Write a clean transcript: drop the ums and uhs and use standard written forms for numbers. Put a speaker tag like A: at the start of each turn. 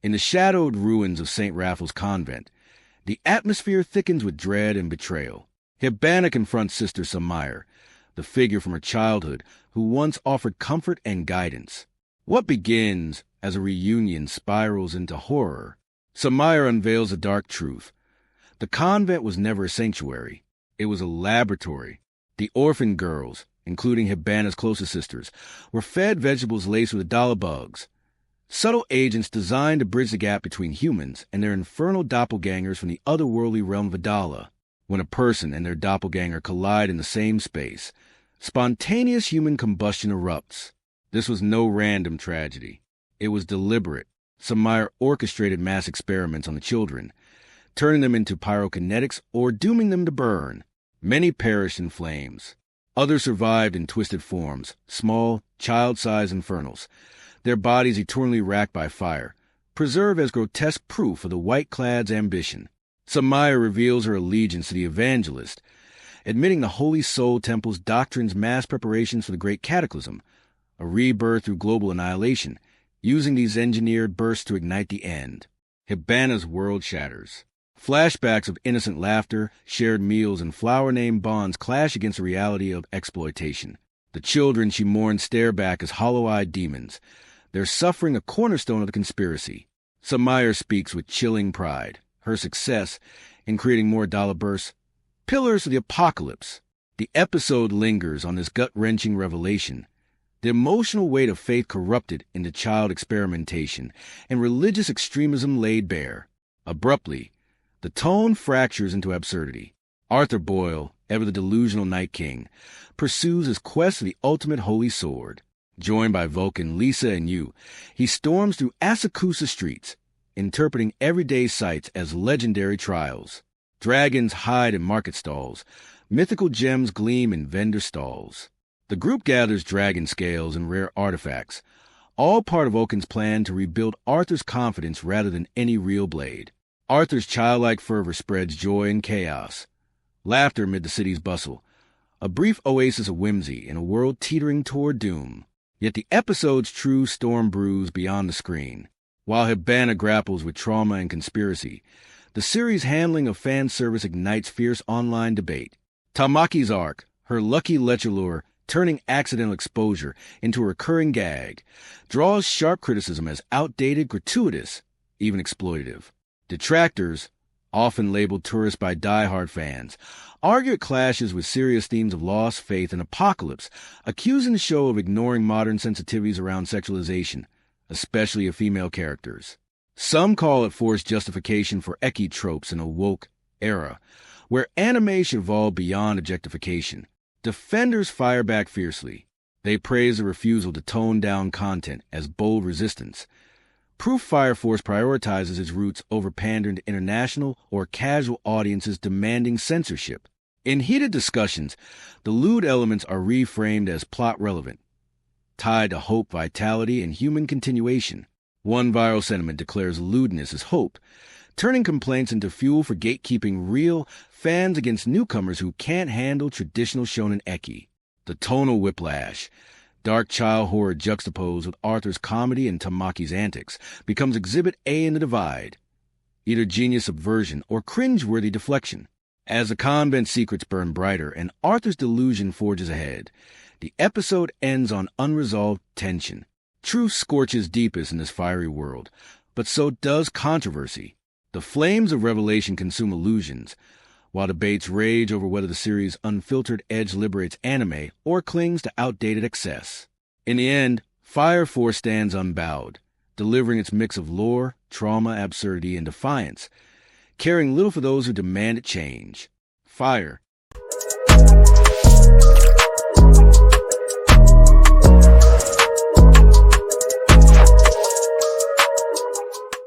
A: In the shadowed ruins of St. Raphael's Convent, the atmosphere thickens with dread and betrayal. Hibana confronts Sister Samire, the figure from her childhood who once offered comfort and guidance. What begins as a reunion spirals into horror. Samire unveils a dark truth. The convent was never a sanctuary. It was a laboratory. The orphan girls, including Hibana's closest sisters, were fed vegetables laced with Adala bugs, subtle agents designed to bridge the gap between humans and their infernal doppelgangers from the otherworldly realm of Adala. When a person and their doppelganger collide in the same space, spontaneous human combustion erupts. This was no random tragedy. It was deliberate. Samire orchestrated mass experiments on the children, turning them into pyrokinetics or dooming them to burn. Many perished in flames. Others survived in twisted forms, small, child-sized infernals, their bodies eternally racked by fire, preserved as grotesque proof of the White-Clad's ambition. Samire reveals her allegiance to the evangelist, admitting the Holy Soul Temple's doctrine's mass preparations for the Great Cataclysm, a rebirth through global annihilation, using these engineered bursts to ignite the end. Hibana's world shatters. Flashbacks of innocent laughter, shared meals, and flower-named bonds clash against the reality of exploitation. The children she mourns stare back as hollow-eyed demons, their suffering a cornerstone of the conspiracy. Samire speaks with chilling pride. Her success in creating more dollar bursts, pillars of the apocalypse. The episode lingers on this gut-wrenching revelation. The emotional weight of faith corrupted into child experimentation and religious extremism laid bare. Abruptly, the tone fractures into absurdity. Arthur Boyle, ever the delusional Night King, pursues his quest for the ultimate holy sword. Joined by Vulcan, Lisa, and Yu, he storms through Asakusa streets, interpreting everyday sights as legendary trials. Dragons hide in market stalls. Mythical gems gleam in vendor stalls. The group gathers dragon scales and rare artifacts, all part of Vulcan's plan to rebuild Arthur's confidence rather than any real blade. Arthur's childlike fervor spreads joy and chaos. Laughter amid the city's bustle. A brief oasis of whimsy in a world teetering toward doom. Yet the episode's true storm brews beyond the screen. While Hibana grapples with trauma and conspiracy, the series' handling of fan service ignites fierce online debate. Tamaki's arc, her lucky lecher lure, turning accidental exposure into a recurring gag, draws sharp criticism as outdated, gratuitous, even exploitative. Detractors, often labeled tourists by die-hard fans, argue it clashes with serious themes of loss, faith, and apocalypse, accusing the show of ignoring modern sensitivities around sexualization, especially of female characters. Some call it forced justification for eki tropes in a woke era, where anime should evolve beyond objectification. Defenders fire back fiercely. They praise the refusal to tone down content as bold resistance. Proof Fire Force prioritizes its roots over pandering to international or casual audiences demanding censorship. In heated discussions, the lewd elements are reframed as plot-relevant, tied to hope, vitality, and human continuation. One viral sentiment declares lewdness as hope, turning complaints into fuel for gatekeeping real fans against newcomers who can't handle traditional shonen eki. The tonal whiplash, dark child horror juxtaposed with Arthur's comedy and Tamaki's antics, becomes Exhibit A in the divide, either genius subversion or cringe-worthy deflection. As the convent secrets burn brighter and Arthur's delusion forges ahead, the episode ends on unresolved tension. Truth scorches deepest in this fiery world, but so does controversy. The flames of revelation consume illusions, while debates rage over whether the series' unfiltered edge liberates anime or clings to outdated excess. In the end, Fire Force stands unbowed, delivering its mix of lore, trauma, absurdity, and defiance, caring little for those who demand it change. Fire,